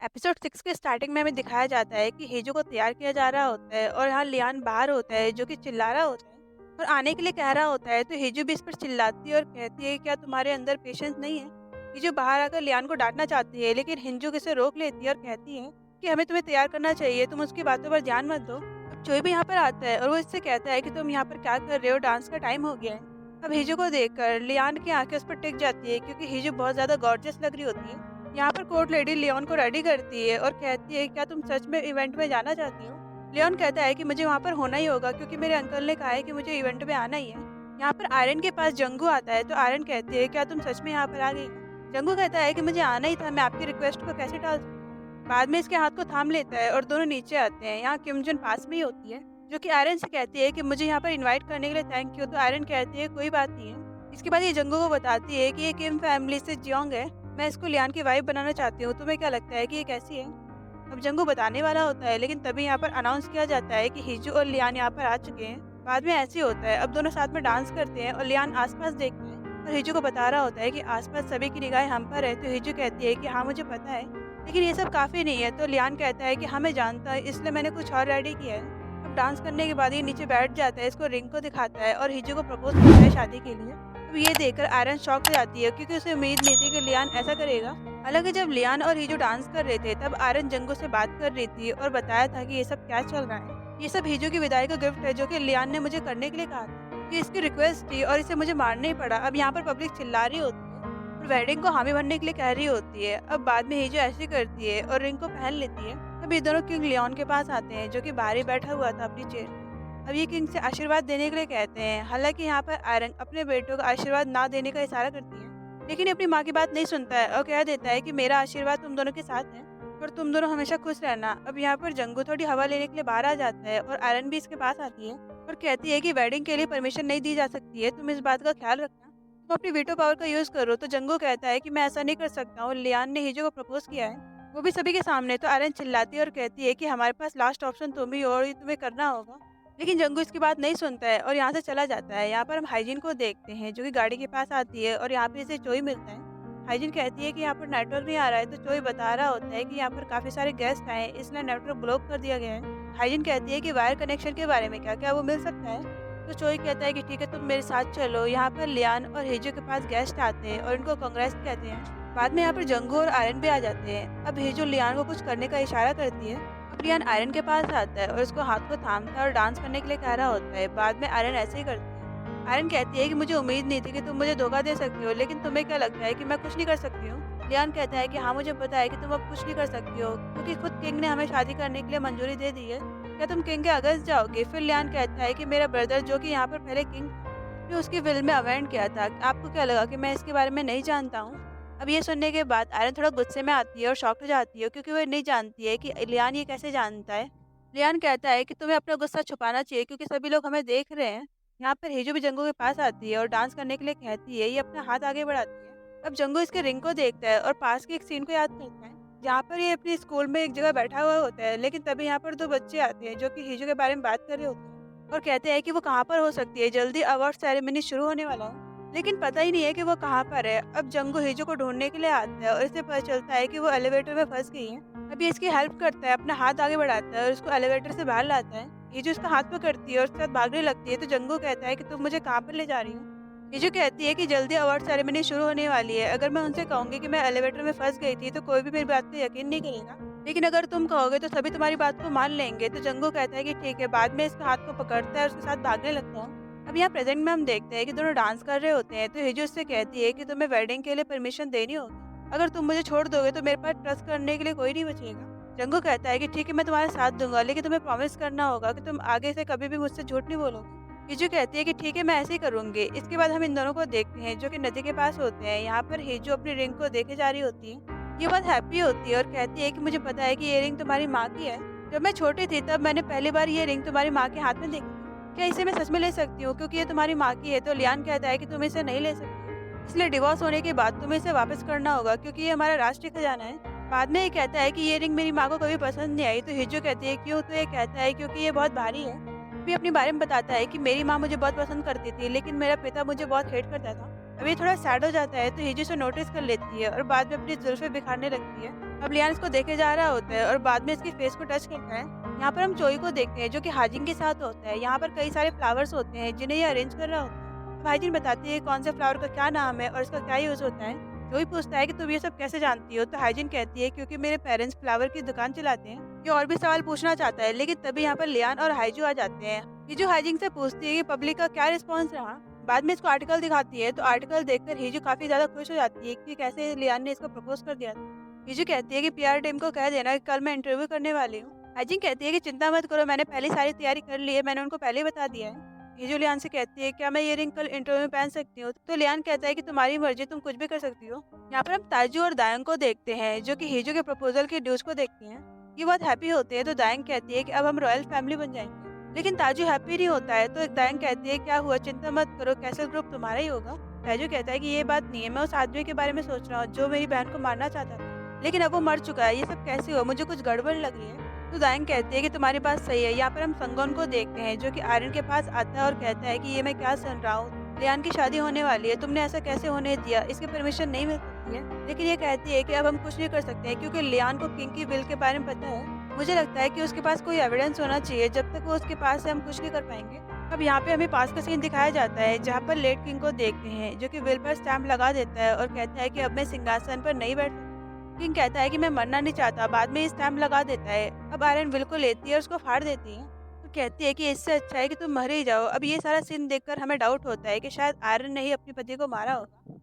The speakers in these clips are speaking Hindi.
एपिसोड 6 के स्टार्टिंग में हमें दिखाया जाता है कि हेजो को तैयार किया जा रहा होता है और यहाँ लियान बाहर होता है जो कि चिल्ला रहा होता है और आने के लिए कह रहा होता है। तो हेजो भी इस पर चिल्लाती है और कहती है क्या तुम्हारे अंदर पेशेंस नहीं है। हेजो बाहर आकर लियान को डांटना चाहती है लेकिन हिंजुक इसे रोक लेती है और कहती है कि हमें तुम्हें तैयार करना चाहिए, तुम उसकी बातों पर ध्यान मत दो। अब चोई भी यहाँ पर आता है और वो इससे कहता है कि तुम यहाँ पर क्या कर रहे हो, डांस का टाइम हो गया है। अब हेजो को देखकर लियान की आंखें उस पर टिक जाती है क्योंकि हेजो बहुत ज्यादा गॉर्जियस लग रही होती है। यहाँ पर कोर्ट लेडी लियोन को रेडी करती है और कहती है क्या तुम सच में इवेंट में जाना चाहती हो। लियोन कहता है कि मुझे वहाँ पर होना ही होगा क्योंकि मेरे अंकल ने कहा है कि मुझे इवेंट में आना ही है। यहाँ पर आयरन के पास जंगू आता है तो आयरन कहती है क्या तुम सच में यहाँ पर आ गई हो? जंगू कहता है कि मुझे आना ही था, मैं आपकी रिक्वेस्ट को कैसे टाल सकता हूँ। बाद में इसके हाथ को थाम लेता है और दोनों नीचे आते हैं। यहाँ किम जुन पास में ही होती है जो कि आयरन से कहती है कि मुझे यहाँ पर इन्वाइट करने के लिए थैंक यू। तो आयरन कहती है कोई बात नहीं है। इसके बाद ये जंगू को बताती है कि ये किम फैमिली से जियोंग है, मैं इसको लियान की वाइफ बनाना चाहती हूँ, तुम्हें क्या लगता है कि ये कैसी है। अब जंगू बताने वाला होता है लेकिन तभी यहाँ पर अनाउंस किया जाता है कि हिजू और लियान यहाँ पर आ चुके हैं। बाद में ऐसे ही होता है, अब दोनों साथ में डांस करते हैं और लियान आसपास देखता है और हिजू को बता रहा होता है कि आसपास सभी की निगाहें हम पर है। तो हिजू कहती है कि हाँ मुझे पता है लेकिन ये सब काफ़ी नहीं है। तो लियान कहता है कि हाँ मैं जानता है, इसलिए मैंने कुछ और रेडी किया है। अब डांस करने के बाद ये नीचे बैठ जाता है, इसको रिंग को दिखाता है और हिजू को प्रपोज करता है शादी के लिए। अब ये देखकर आयरन शॉक हो जाती है क्योंकि उसे उम्मीद नहीं थी कि लियान ऐसा करेगा। हालांकि जब लियान और हीजो डांस कर रहे थे तब आयरन जंगू से बात कर रही थी और बताया था कि ये सब क्या चल रहा है। ये सब हीजो की विदाई का गिफ्ट है जो कि लियान ने मुझे करने के लिए कहा था। ये इसकी रिक्वेस्ट थी और इसे मुझे मारना ही पड़ा। अब यहाँ पर पब्लिक चिल्ला रही होती है और वेडिंग को हामी भरने के लिए कह रही होती है। अब बाद में हीजो ऐसी करती है और रिंग को पहन लेती है। अब ये दोनों किंग लियोन के पास आते हैं जो कि बाहर ही बैठा हुआ था अपनी चेयर पे। अब ये किंग से आशीर्वाद देने के लिए कहते हैं। हालांकि यहाँ पर आयरन अपने बेटों का आशीर्वाद ना देने का इशारा करती है लेकिन अपनी माँ की बात नहीं सुनता है और कह देता है कि मेरा आशीर्वाद तुम दोनों के साथ है और तुम दोनों हमेशा खुश रहना। अब यहाँ पर जंगू थोड़ी हवा लेने के लिए बाहर आ जाता है और आयरन भी इसके पास आती है और कहती है कि वेडिंग के लिए परमिशन नहीं दी जा सकती है, तुम इस बात का ख्याल रखना, तुम अपनी वीटो पावर का यूज करो। तो जंगू कहता है कि मैं ऐसा नहीं कर सकता हूँ, लियान ने हीजो को प्रपोज किया है, वो भी सभी के सामने। तो आयरन चिल्लाती है और कहती है कि हमारे पास लास्ट ऑप्शन तुम ही हो और ये तुम्हें करना होगा। लेकिन जंगू इसकी बात नहीं सुनता है और यहाँ से चला जाता है। यहाँ पर हम हाइजीन को देखते हैं जो कि गाड़ी के पास आती है और यहाँ पे इसे चोई मिलता है। हाइजीन कहती है कि यहाँ पर नेटवर्क नहीं आ रहा है तो चोई बता रहा होता है कि यहाँ पर काफ़ी सारे गेस्ट आए हैं इसलिए नेटवर्क ब्लॉक कर दिया गया है। हाइजीन कहती है कि वायर कनेक्शन के बारे में क्या क्या वो मिल सकता है। तो चोई कहता है कि ठीक है तुम मेरे साथ चलो। यहाँ पर लियान और हिजो के पास गेस्ट आते हैं और इनको कांग्रेस कहते हैं। बाद में यहाँ पर जंगू और आयरन भी आ जाते हैं। अब हिजो लियान को कुछ करने का इशारा करती है। अब लियान आयरन के पास आता है और उसको हाथ को थामता है और डांस करने के लिए कह रहा होता है। बाद में आयरन ऐसे ही करती है। आयरन कहती है कि मुझे उम्मीद नहीं थी कि तुम मुझे धोखा दे सकती हो, लेकिन तुम्हें क्या लगता है कि मैं कुछ नहीं कर सकती हूँ। लियान कहता है कि हाँ मुझे पता है कि तुम अब कुछ नहीं कर सकती हो क्योंकि खुद किंग ने हमें शादी करने के लिए मंजूरी दे दी है। क्या तुम किंग के अगेंस्ट जाओगे? फिर लियान कहता है कि मेरा ब्रदर जो कि यहाँ पर पहले किंग था, ने उसकी विल में अमेंड किया था, आपको क्या लगा कि मैं इसके बारे में नहीं जानता हूँ। अब ये सुनने के बाद आयरन थोड़ा गुस्से में आती है और शॉक हो जाती है क्योंकि वो नहीं जानती है कि लियान ये कैसे जानता है। लियान कहता है कि तुम्हें अपना गुस्सा छुपाना चाहिए क्योंकि सभी लोग हमें देख रहे हैं। यहाँ पर हेजो भी जंगू के पास आती है और डांस करने के लिए कहती है। ये अपना हाथ आगे बढ़ाती है। अब जंगू इसके रिंग को देखता है और पास के एक सीन को याद करता है जहाँ पर ये अपने स्कूल में एक जगह बैठा हुआ होता है लेकिन तभी यहाँ पर दो बच्चे आते हैं जो कि हेजो के बारे में बात कर रहे होते हैं और कहते हैं कि वो कहाँ पर हो सकती है, जल्दी अवार्ड सेरेमनी शुरू होने वाला है लेकिन पता ही नहीं है कि वो कहाँ पर है। अब जंगू हेजो को ढूंढने के लिए आता है और इसे पता चलता है कि वो एलिवेटर में फंस गई है। अभी इसकी हेल्प करता है, अपना हाथ आगे बढ़ाता है और उसको एलिवेटर से बाहर लाता है। हिजू उसका हाथ पकड़ती है और उसके साथ भागने लगती है। तो जंगू कहता है कि तुम मुझे कहाँ पर ले जा रही हो। हिजू कहती है कि जल्दी अवार्ड सेरेमनी शुरू होने वाली है, अगर मैं उनसे कहूंगी कि मैं एलिवेटर में फंस गई थी तो कोई भी मेरी बात पे यकीन नहीं करेगा, लेकिन अगर तुम कहोगे तो सभी तुम्हारी बात को मान लेंगे। तो जंगू कहता है कि ठीक है। बाद में इसके हाथ को पकड़ता है और उसके साथ भागने लगता है। अब यहाँ प्रेजेंट में हम देखते हैं कि दोनों डांस कर रहे होते हैं। तो हिजू उससे कहती है कि तुम्हें वेडिंग के लिए परमिशन देनी होगी, अगर तुम मुझे छोड़ दोगे तो मेरे पास ट्रस्ट करने के लिए कोई नहीं बचेगा। जंगू कहता है कि ठीक है मैं तुम्हारा साथ दूंगा लेकिन तुम्हें प्रॉमिस करना होगा कि तुम आगे से कभी भी मुझसे झूठ नहीं बोलोगे। हिजू कहती है कि ठीक है मैं ऐसे ही करूंगी। इसके बाद हम इन दोनों को देखते हैं जो कि नदी के पास होते हैं। यहाँ पर हिजू अपनी रिंग को देखे जा रही होती है। ये बहुत हैप्पी होती है और कहती है कि मुझे पता है कि ये रिंग तुम्हारी माँ की है, जब मैं छोटी थी तब मैंने पहली बार ये रिंग तुम्हारी माँ के हाथ में देखी थी। क्या इसे मैं सच में ले सकती हूँ क्योंकि ये तुम्हारी माँ की है। तो लियान कहता है कि तुम इसे नहीं ले सकती, इसलिए डिवोर्स होने के बाद तुम्हें इसे वापस करना होगा क्योंकि ये हमारा राष्ट्रीय खजाना है। बाद में ये कहता है कि ये रिंग मेरी माँ को कभी पसंद नहीं आई। तो हिजू कहती है क्यों? तो ये कहता है क्योंकि ये बहुत भारी है। भी अपने बारे में बताता है कि मेरी माँ मुझे बहुत पसंद करती थी लेकिन मेरा पिता मुझे बहुत हेट करता था। अब ये थोड़ा सैड हो जाता है तो हिजू इसे नोटिस कर लेती है और बाद में अपनी जुल्फें बिखारने लगती है। अब लियान इसको देखे जा रहा होता है और बाद में इसके फेस को टच करता है। यहाँ पर हम चोई को देखते हैं जो कि हाजिन के साथ होता है। यहाँ पर कई सारे फ्लावर्स होते हैं जिन्हें ये अरेंज कर रहा होता है। अब हाजिन बताती है कौन से फ्लावर का क्या नाम है और इसका क्या यूज होता है। चोई पूछता है कि तुम ये सब कैसे जानती हो, तो हाजिन कहती है क्योंकि मेरे पेरेंट्स फ्लावर की दुकान चलाते हैं। ये और भी सवाल पूछना चाहता है लेकिन तभी यहाँ पर लियान और हाइजू आ जाते हैं। हिजू हाइजिन से पूछती है कि पब्लिक का क्या रिस्पॉन्स रहा। बाद में इसको आर्टिकल दिखाती है तो आर्टिकल देखकर हिजू काफी ज्यादा खुश हो जाती है कि कैसे लियान ने इसको प्रपोज कर दिया था। हिजू कहती है कि पीआर टीम को कह देना कि कल मैं इंटरव्यू करने वाली हूँ। हाइजिन कहती है कि चिंता मत करो, मैंने पहले सारी तैयारी कर ली है, मैंने उनको पहले ही बता दिया है। हिजू लियान से कहती है क्या मैं ये रिंग कल इंटरव्यू में पहन सकती हूँ, तो लियान कहता है कि तुम्हारी मर्जी, तुम कुछ भी कर सकती हो। यहाँ पर हम ताजू और दायंग को देखते हैं जो कि हिजू के प्रपोजल के ड्यूज को देखते हैं। ये बहुत हैप्पी होते हैं तो दायंग कहती है कि अब हम रॉयल फैमिली बन जाएंगे। लेकिन ताजू हैप्पी नहीं होता है तो दायंग कहती है क्या हुआ, चिंता मत करो, कैसल ग्रुप तुम्हारा ही होगा। ताजू कहता है कि ये बात नहीं है, मैं उस आदमी के बारे में सोच रहा हूँ जो मेरी बहन को मारना चाहता था, लेकिन अब वो मर चुका है, ये सब कैसे हुआ, मुझे कुछ गड़बड़ लग रही है। तो दायंग कहती है कि तुम्हारी बात सही है। यहाँ पर हम संगोन को देखते हैं जो कि आर्यन के पास आता है और कहता है कि ये मैं क्या सुन रहा हूँ, लियान की शादी होने वाली है, तुमने ऐसा कैसे होने दिया, इसकी परमिशन नहीं मिल सकती है। लेकिन ये कहती है कि अब हम कुछ नहीं कर सकते हैं क्योंकि लियान को किंग की विल के बारे में पता है। मुझे लगता है कि उसके पास कोई एविडेंस होना चाहिए, जब तक वो उसके पास है हम कुछ नहीं कर पाएंगे। अब यहाँ पे हमें पास का सीन दिखाया जाता है जहाँ पर लेट किंग को देखते हैं जो कि विल पर स्टैम्प लगा देता है और कहता है कि अब मैं सिंहासन पर नहीं बैठ सकता। किंग कहता है कि मैं मरना नहीं चाहता, बाद में स्टैम्प लगा देता है। अब आयरन विल को लेती है और उसको फाड़ देती है और कहती है कि इससे अच्छा है कि तुम मर ही जाओ। अब ये सारा सीन देखकर हमें डाउट होता है कि शायद आयरन ने ही अपने पति को मारा होगा।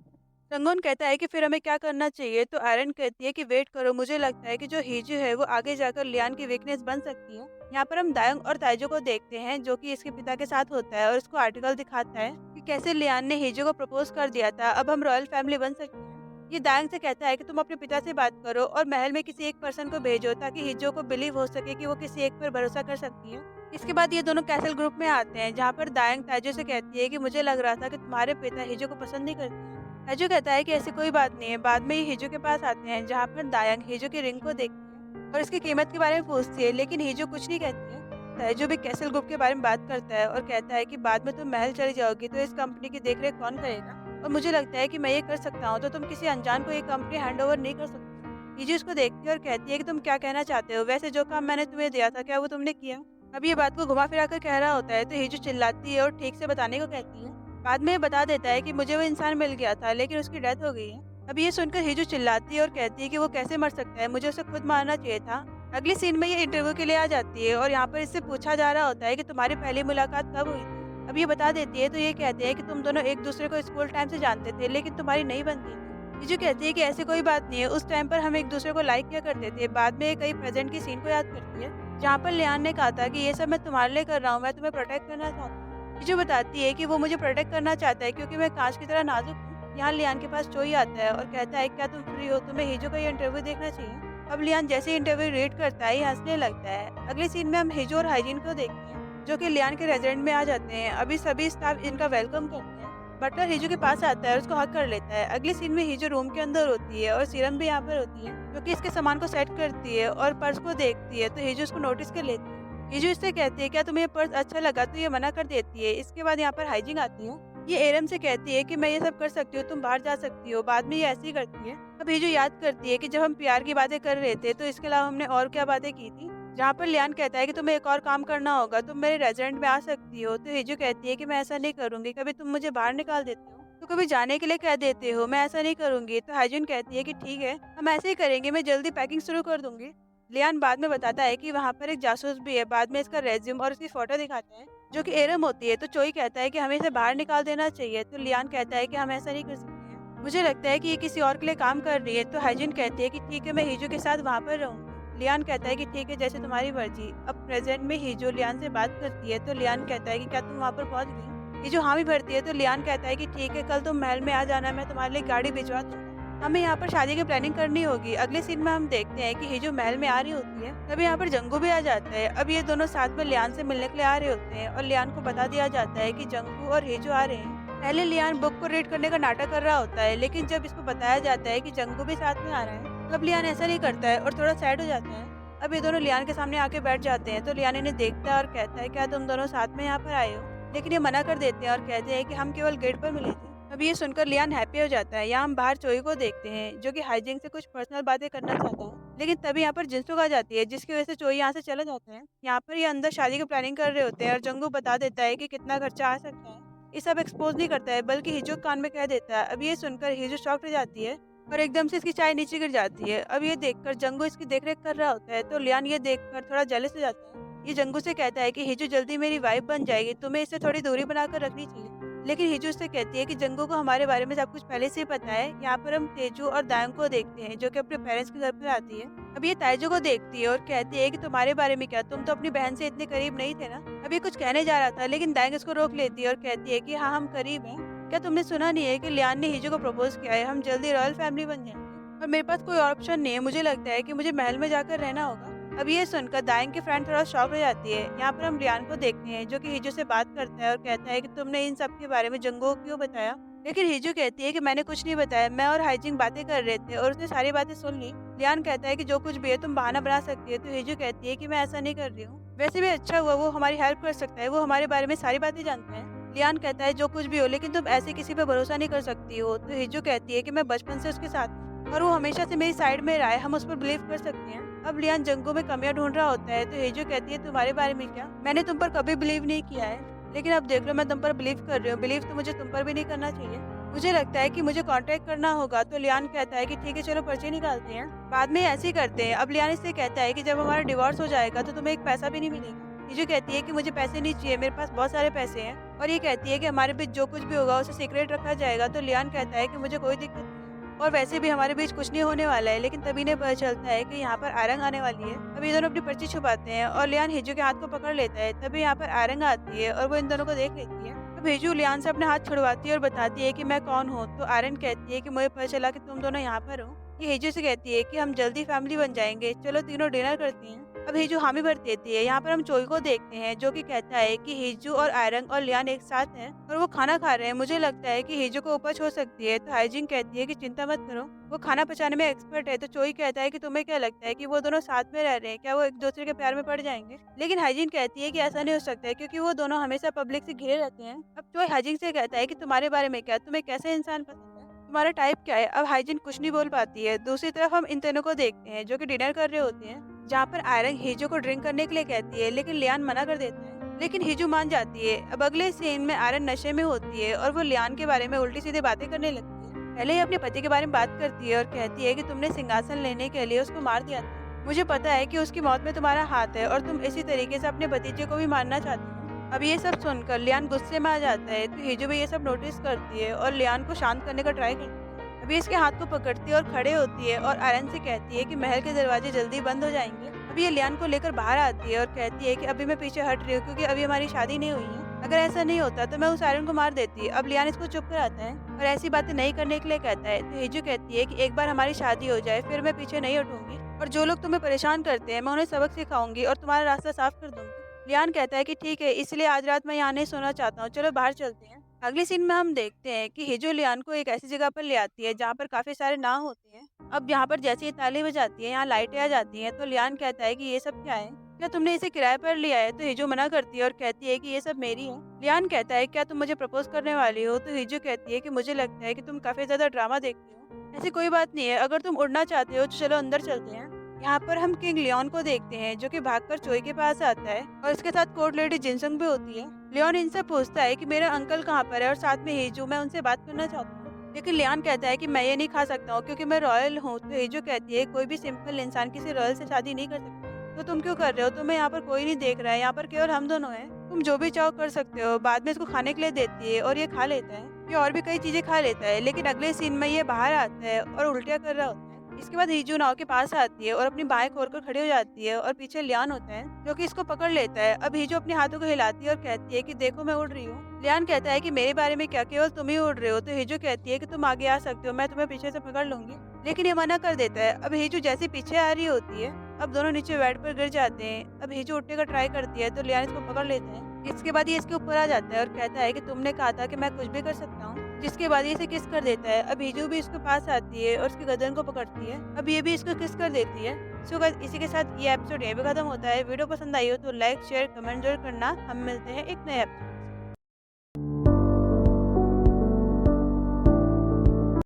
रंगून कहता है कि फिर हमें क्या करना चाहिए, तो आयरन कहती है कि वेट करो, मुझे लगता है कि जो हीजू है वो आगे जाकर लियान की वीकनेस बन सकती है। यहाँ पर हम दायंग और ताइजो को देखते हैं जो कि इसके पिता के साथ होता है और उसको आर्टिकल दिखाता है कि कैसे लियान ने हीजू को प्रपोज कर दिया था, अब हम रॉयल फैमिली बन सकते हैं। ये दायंग से कहता है कि तुम अपने पिता से बात करो और महल में किसी एक पर्सन को भेजो ताकि हीजो को बिलीव हो सके कि वो किसी एक पर भरोसा कर सकती है। इसके बाद ये दोनों कैसल ग्रुप में आते हैं जहाँ पर दायंग ताइजो से कहती है कि मुझे लग रहा था कि तुम्हारे पिता हीजो को पसंद नहीं करते हैं। ताइजो कहता है कि ऐसी कोई बात नहीं है। बाद में ये हीजो के पास आते हैं जहाँ पर दायंग हीजो की रिंग को देखती है और इसकी कीमत के बारे में पूछती है, लेकिन हीजो कुछ नहीं कहती है। ताइजो भी कैसल ग्रुप के बारे में बात करता है और कहता है कि बाद में तुम महल चली जाओगी तो इस कंपनी की देखरेख कौन करेगा, और मुझे लगता है कि मैं ये कर सकता हूँ, तो तुम किसी अनजान को ये कंपनी हैंड ओवर नहीं कर सकती। हीजो उसको देखती है और कहती है कि तुम क्या कहना चाहते हो, वैसे जो काम मैंने तुम्हें दिया था क्या वो तुमने किया। अब ये बात को घुमा फिरा कर कह रहा होता है तो हीजो चिल्लाती है और ठीक से बताने को कहती है। बाद में ये बता देता है कि मुझे वो इंसान मिल गया था लेकिन उसकी डेथ हो गई है। अब ये सुनकर हीजो चिल्लाती है और कहती है कि वो कैसे मर सकता है, मुझे उसे खुद मारना चाहिए था। अगली सीन में ये इंटरव्यू के लिए आ जाती है और यहाँ पर इससे पूछा जा रहा होता है कि तुम्हारी पहली मुलाकात कब हुई थी। अब ये बता देती है तो ये कहते हैं कि तुम दोनों एक दूसरे को स्कूल टाइम से जानते थे लेकिन तुम्हारी नहीं बनती थी। हीजो कहती है कि ऐसी कोई बात नहीं है, उस टाइम पर हम एक दूसरे को लाइक किया करते थे। बाद में ये कई प्रेजेंट की सीन को याद करती है जहाँ पर लियान ने कहा था कि ये सब मैं तुम्हारे लिए कर रहा हूँ, मैं तुम्हें प्रोटेक्ट करना चाहता हूँ। हीजो बताती है कि वो मुझे प्रोटेक्ट करना चाहता है क्योंकि मैं कांच की तरह नाजुक हूँ। यहाँ लियान के पास चोई आता है और कहता है क्या तुम फ्री हो, तुम्हें हीजो का ये इंटरव्यू देखना चाहिए। अब लियान जैसे ही इंटरव्यू रीड करता है ये हंसने लगता है। अगली सीन में हम हीजो और हाइजीन को देखते हैं जो कि लियान के रेजिडेंट में आ जाते हैं। अभी सभी स्टाफ इनका वेलकम करते हैं। बटलर हीजो के पास आता है और उसको हक कर लेता है। अगली सीन में हीजो रूम के अंदर होती है और सीरम भी यहाँ पर होती है जो कि इसके सामान को सेट करती है और पर्स को देखती है तो हीजो उसको नोटिस कर लेती है। हीजो इससे कहती है क्या तुम्हें ये पर्स अच्छा लगा, तो ये मना कर देती है। इसके बाद यहाँ पर हाइजिंग आती है। ये एरम से कहती है कि मैं ये सब कर सकती हूँ, तुम बाहर जा सकती हो। बाद में ये ऐसे ही करती है। अब हीजो याद करती है कि जब हम प्यार की बातें कर रहे थे तो इसके अलावा हमने और क्या बातें की थी, जहाँ पर लियान कहता है कि तुम्हें एक और काम करना होगा, तुम मेरे रेजिडेंट में आ सकती हो। तो हीजो कहती है कि मैं ऐसा नहीं करूंगी, कभी तुम मुझे बाहर निकाल देते हो तो कभी जाने के लिए कह देते हो, मैं ऐसा नहीं करूंगी। तो हाइजिन कहती है कि ठीक है, हम ऐसे ही करेंगे, मैं जल्दी पैकिंग शुरू कर दूंगी। लियान बाद में बताता है कि वहाँ पर एक जासूस भी है। बाद में इसका रेज्यूम और उसकी फोटो दिखाते हैं जो कि एरम होती है। तो चोई कहता है कि हमें इसे बाहर निकाल देना चाहिए। तो लियान कहता है कि हम ऐसा नहीं कर सकते हैं, मुझे लगता है कि ये किसी और के लिए काम कर रही है। तो हाइजिन कहती है कि ठीक है, मैं हीजो के साथ वहाँ पर रहूंगी। लियान कहता है कि ठीक है, जैसे तुम्हारी मर्जी। अब प्रेजेंट में हीजो लियान से बात करती है तो लियान कहता है कि क्या तुम वहाँ पर पहुँच गई। हीजो हाँ भी भरती है तो लियान कहता है कि ठीक है, कल तुम महल में आ जाना, मैं तुम्हारे लिए गाड़ी भिजवा दूंगा, हमें यहाँ पर शादी की प्लानिंग करनी होगी। अगले सीन में हम देखते हैं कि हीजो महल में आ रही होती है, तभी यहाँ पर जंगू भी आ जाता है। अब ये दोनों साथ में लियान से मिलने के लिए आ रहे होते हैं और लियान को बता दिया जाता है कि जंगू और हीजो आ रहे हैं। पहले लियान बुक को रीड करने का नाटक कर रहा होता है, लेकिन जब इसको बताया जाता है कि जंगू भी साथ में आ रहा है तब लियान ऐसा नहीं करता है और थोड़ा सैड हो जाता है। अब ये दोनों लियान के सामने आके बैठ जाते हैं तो लियान इन्हें देखता है और कहता है क्या तुम दोनों साथ में यहाँ पर आए हो, लेकिन ये मना कर देते हैं और कहते हैं कि हम केवल गेट पर मिले थे। अब ये सुनकर लियान हैप्पी हो जाता है। यहाँ हम बाहर चोई को देखते हैं जो कि हाइजिंग से कुछ पर्सनल बातें करना चाहता है, लेकिन तभी यहाँ पर जिनसुक आ जाती है जिसकी वजह से चोई यहाँ से चला जाता है। यहाँ पर ये अंदर शादी की प्लानिंग कर रहे होते हैं और जंगू बता देता है कि कितना खर्चा आ सकता है। ये सब एक्सपोज नहीं करता है बल्कि हिजू कान में कह देता है। अब ये सुनकर हिजू शॉक्ड हो जाती है और एकदम से इसकी चाय नीचे गिर जाती है। अब ये देखकर जंगू इसकी देखरेख कर रहा होता है तो लियान ये देखकर थोड़ा जेलस हो जाता है। ये जंगू से कहता है कि हिजू जल्दी मेरी वाइफ बन जाएगी, तुम्हें इससे थोड़ी दूरी बनाकर रखनी चाहिए। लेकिन हिजू उससे कहती है कि जंगू को हमारे बारे में सब कुछ पहले से ही पता है। यहाँ पर हम तेजू और दायंग को देखते हैं जो कि अपने पेरेंट्स के घर पर आती है। अब ये ताइजू को देखती है और कहती है कि तुम्हारे बारे में क्या, तुम तो अपनी बहन से इतने करीब नहीं थे ना। अब ये कुछ कहने जा रहा था लेकिन दायंग इसको रोक लेती है और कहती है कि हाँ, हम करीब हैं। क्या तुमने सुना नहीं है कि लियान ने हिजू को प्रपोज किया है, हम जल्दी रॉयल फैमिली बन जाएंगे और मेरे पास कोई और ऑप्शन नहीं है। मुझे लगता है कि मुझे महल में जाकर रहना होगा। अब ये सुनकर दायंग की फ्रेंड थोड़ा शॉक हो जाती है। यहाँ पर हम लियान को देखते हैं जो कि हिजू से बात करता है और कहता है कि तुमने इन सब के बारे में जंगू को क्यों बताया। लेकिन हिजू कहती है कि मैंने कुछ नहीं बताया, मैं और हाइजिंग बातें कर रहे थे और उसने सारी बातें सुन ली। लियान कहता है कि जो कुछ भी है तुम बहाना बना सकती है, तो हिजू कहती है कि मैं ऐसा नहीं कर रही हूँ। वैसे भी अच्छा हुआ वो हमारी हेल्प कर सकता है, वो हमारे बारे में सारी बातें जानता है। लियान कहता है जो कुछ भी हो लेकिन तुम ऐसे किसी पे भरोसा नहीं कर सकती हो। तो हिजू कहती है कि मैं बचपन से उसके साथ हूँ और वो हमेशा से मेरी साइड में रहा है, हम उस पर बिलीव कर सकते हैं। अब लियान जंगू में कमियां ढूंढ रहा होता है तो हिजू कहती है तुम्हारे बारे में क्या, मैंने तुम पर कभी बिलीव नहीं किया है, लेकिन अब देख लो मैं तुम पर बिलीव कर रही हूँ। बिलीव तो मुझे तुम पर भी नहीं करना चाहिए, मुझे लगता है कि मुझे कांटेक्ट करना होगा। तो लियान कहता है कि ठीक है चलो पर्ची निकालते हैं, बाद में ऐसे ही करते हैं। अब लियान इससे कहता है कि जब हमारा डिवोर्स हो जाएगा तो तुम्हें एक पैसा भी नहीं मिलेगा। हिजू कहती है कि मुझे पैसे नहीं चाहिए, मेरे पास बहुत सारे पैसे हैं। और ये कहती है कि हमारे बीच जो कुछ भी होगा उसे सीक्रेट रखा जाएगा। तो लियान कहता है कि मुझे कोई दिक्कत नहीं है और वैसे भी हमारे बीच कुछ नहीं होने वाला है। लेकिन तभी इन्हें पता चलता है कि यहाँ पर आरंग आने वाली है। अब ये दोनों अपनी पर्ची छुपाते हैं और लियान हिजू के हाथ को पकड़ लेता है। तभी यहाँ पर आरंग आती है और वो इन दोनों को देख लेती है। अब हिजू लियान से अपने हाथ छुड़वाती है और बताती है कि मैं कौन हूँ। तो आरंग कहती है कि मुझे पता चला कि तुम दोनों यहाँ पर हो। ये हिजू से कहती है कि हम जल्दी फैमिली बन जाएंगे, चलो तीनों डिनर करती हैं। अब हिजू हामी भर देती है। यहाँ पर हम चोई को देखते हैं जो कि कहता है कि हिजू और आयरंग और लियान एक साथ हैं और वो खाना खा रहे हैं। मुझे लगता है कि हिजू को उपज हो सकती है। तो हाइजिंग कहती है कि चिंता मत करो, वो खाना पचाने में एक्सपर्ट है। तो चोई कहता है कि तुम्हें क्या लगता है कि वो दोनों साथ में रह रहे हैं, क्या वो एक दूसरे के प्यार में पड़ जाएंगे। लेकिन हाइजिन कहती है कि ऐसा नहीं हो सकता है क्योंकि वो दोनों हमेशा पब्लिक से घिरे रहते हैं। अब चोई हाइजिन से कहता है कि तुम्हारे बारे में क्या, तुम्हें कैसे इंसान पसंद है, तुम्हारा टाइप क्या है। अब हाइजिन कुछ नहीं बोल पाती है। दूसरी तरफ हम इन तीनों को देखते हैं जो कि डिनर कर रहे होते हैं, जहाँ पर आयरन हिजू को ड्रिंक करने के लिए कहती है लेकिन लियान मना कर देता है, लेकिन हिजू मान जाती है। अब अगले सीन में आयरन नशे में होती है और वो लियान के बारे में उल्टी सीधी बातें करने लगती है। पहले ही अपने पति के बारे में बात करती है और कहती है कि तुमने सिंहासन लेने के लिए उसको मार दिया था, मुझे पता है कि उसकी मौत में तुम्हारा हाथ है और तुम इसी तरीके से अपने भतीजे को भी मारना चाहती हो। अब ये सब सुनकर लियान गुस्से में आ जाता है। तो हिजू भी ये सब नोटिस करती है और लियान को शांत करने का ट्राई करती है। अभी इसके हाथ को पकड़ती है और खड़े होती है और आयरन से कहती है कि महल के दरवाजे जल्दी बंद हो जाएंगे। अभी ये लियान को लेकर बाहर आती है और कहती है कि अभी मैं पीछे हट रही हूँ क्योंकि अभी हमारी शादी नहीं हुई है, अगर ऐसा नहीं होता तो मैं उस आयरन को मार देती। अब लियान इसको चुप कराता है और ऐसी बातें नहीं करने के लिए कहता है। तो हिजू कहती है कि एक बार हमारी शादी हो जाए फिर मैं पीछे नहीं हटूंगी और जो लोग तुम्हें परेशान करते हैं मैं उन्हें सबक सिखाऊंगी और तुम्हारा रास्ता साफ कर दूंगी। लियान कहता है कि ठीक है, इसलिए आज रात मैं यहाँ नहीं सोना चाहता हूँ, चलो बाहर चलते हैं। अगले सीन में हम देखते हैं कि हिजो लियान को एक ऐसी जगह पर ले आती है जहाँ पर काफी सारे नाव होते हैं। अब यहाँ पर जैसे ही ताली बजाती है यहाँ लाइटें आ जाती हैं। तो लियान कहता है कि ये सब क्या है, क्या तुमने इसे किराए पर लिया है। तो हिजो मना करती है और कहती है कि ये सब मेरी है। लियान कहता है क्या तुम मुझे प्रपोज करने वाली हो। तो हिजो कहती है कि मुझे लगता है कि तुम काफी ज्यादा ड्रामा देखती हो, ऐसी कोई बात नहीं है, अगर तुम उड़ना चाहते हो तो चलो अंदर चलते हैं। यहाँ पर हम किंग लियोन को देखते हैं जो कि भागकर चोई के पास आता है और इसके साथ कोर्ट लेडी जिनसंग भी होती है। लियोन इनसे पूछता है कि मेरा अंकल कहाँ पर है और साथ में हिजू, मैं उनसे बात करना चाहता हूँ। लेकिन लियोन कहता है कि मैं ये नहीं खा सकता हूँ क्योंकि मैं रॉयल हूँ। तो हिजू कहती है कोई भी सिंपल इंसान किसी रॉयल से शादी नहीं कर सकता, तो तुम क्यों कर रहे हो, तुम्हें यहाँ पर कोई नहीं देख रहा है, यहाँ पर केवल हम दोनों हैं, तुम जो भी चाहो कर सकते हो। बाद में इसको खाने के लिए देती है और ये खा लेता है, ये और भी कई चीजें खा लेता है। लेकिन अगले सीन में ये बाहर आता है और उल्टिया कर रहा होता है। इसके बाद हिजू नाव के पास आती है और अपनी बाहें खोलकर खड़ी हो जाती है और पीछे लियान होता है जो कि इसको पकड़ लेता है। अब हिजू अपने हाथों को हिलाती है और कहती है कि देखो मैं उड़ रही हूँ। लियान कहता है कि मेरे बारे में क्या, केवल तुम ही उड़ रहे हो। तो हिजू कहती है कि तुम आगे आ सकते हो, मैं तुम्हें पीछे से पकड़ लूंगी, लेकिन ये मना कर देता है। अब हिजू जैसे पीछे आ रही होती है अब दोनों नीचे बेड पर गिर जाते हैं। अब हिजू उठने का ट्राई करती है तो लियान इसको पकड़ लेता है। इसके बाद ये इसके ऊपर आ जाता है और कहता है कि तुमने कहा था कि मैं कुछ भी कर सकता हूँ, जिसके बाद ये इसे किस कर देता है। अब हिजू भी इसके पास आती है और उसकी गर्दन को पकड़ती है। अब ये भी इसको किस कर देती है। सो गाइस, इसी के साथ ये एपिसोड यहीं पे खत्म होता है। वीडियो पसंद आई हो तो लाइक शेयर कमेंट जरूर करना। हम मिलते हैं एक नए एपिसोड।